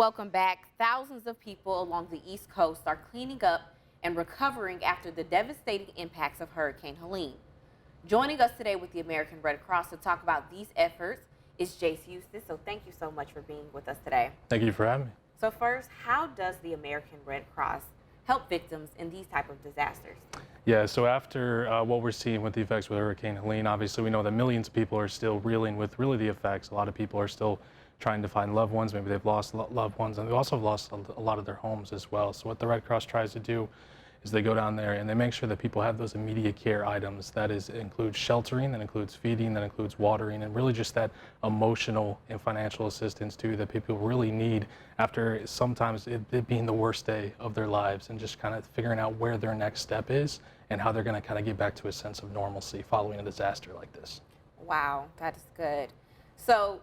Welcome back. Thousands of people along the East Coast are cleaning up and recovering after the devastating impacts of Hurricane Helene. Joining us today with the American Red Cross to talk about these efforts is Jayce Eustice. So thank you so much for being with us today. Thank you for having me. So first, how does the American Red Cross help victims in these type of disasters? Yeah, so after what we're seeing with the effects with Hurricane Helene, obviously we know that millions of people are still reeling with really the effects. A lot of people are still trying to find loved ones. Maybe they've lost loved ones, and they also have lost a lot of their homes as well. So what the Red Cross tries to do is they go down there and they make sure that people have those immediate care items. That includes sheltering, that includes feeding, that includes watering, and really just that emotional and financial assistance too that people really need after sometimes it being the worst day of their lives, and just kind of figuring out where their next step is and how they're going to kind of get back to a sense of normalcy following a disaster like this. Wow, that is good. So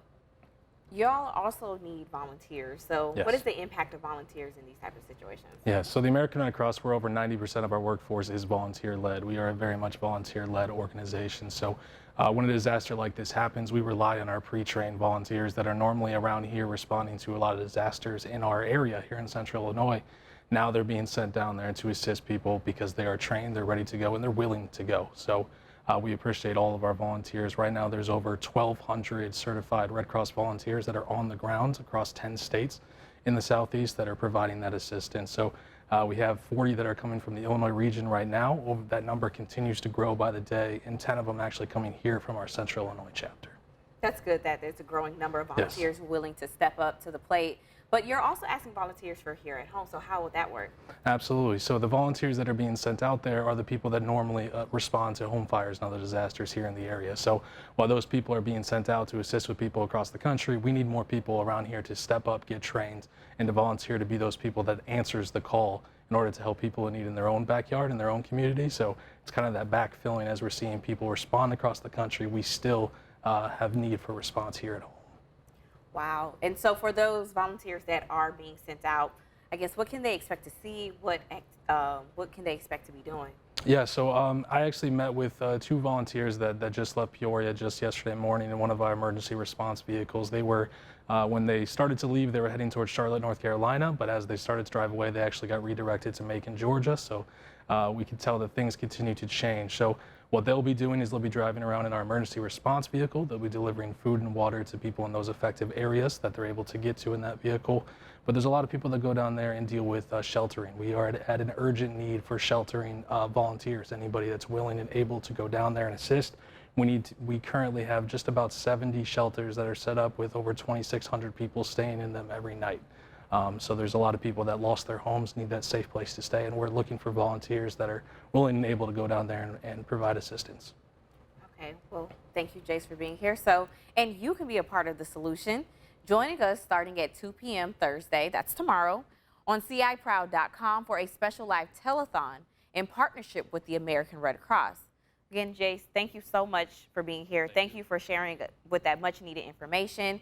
y'all also need volunteers. So Yes. what is the impact of volunteers in these type of situations? Yeah, so the American Red Cross, we're over 90% of our workforce is volunteer-led. We are a very much volunteer-led organization. So when a disaster like this happens, we rely on our pre-trained volunteers that are normally around here responding to a lot of disasters in our area here in Central Illinois. Now they're being sent down there to assist people because they are trained, they're ready to go, and they're willing to go. So we appreciate all of our volunteers. Right now there's over 1,200 certified Red Cross volunteers that are on the ground across 10 states in the Southeast that are providing that assistance. So we have 40 that are coming from the Illinois region right now. That number continues to grow by the day, and 10 of them actually coming here from our Central Illinois chapter. That's good that there's a growing number of volunteers willing to step up to the plate. But you're also asking volunteers for here at home, so how would that work? Absolutely. So the volunteers that are being sent out there are the people that normally respond to home fires and other disasters here in the area. So while those people are being sent out to assist with people across the country, we need more people around here to step up, get trained, and to volunteer to be those people that answers the call in order to help people in need in their own backyard, in their own community. So it's kind of that backfilling. As we're seeing people respond across the country, we still have need for response here at home. Wow. And so for those volunteers that are being sent out, I guess, what can they expect to see? What can they expect to be doing? Yeah, so I actually met with two volunteers that just left Peoria just yesterday morning in one of our emergency response vehicles. They were, when they started to leave, they were heading towards Charlotte, North Carolina, but as they started to drive away, they actually got redirected to Macon, Georgia. So we could tell that things continue to change. So what they'll be doing is they'll be driving around in our emergency response vehicle. They'll be delivering food and water to people in those affected areas that they're able to get to in that vehicle. But there's a lot of people that go down there and deal with sheltering. We are at an urgent need for sheltering volunteers, anybody that's willing and able to go down there and assist. We currently have just about 70 shelters that are set up with over 2,600 people staying in them every night. So there's a lot of people that lost their homes, need that safe place to stay, and we're looking for volunteers that are willing and able to go down there and provide assistance. Okay, well, thank you, Jayce, for being here. And you can be a part of the solution, joining us starting at 2 p.m. Thursday, that's tomorrow, on CIProud.com for a special live telethon in partnership with the American Red Cross. Again, Jayce, thank you so much for being here. Thank you for sharing with that much needed information.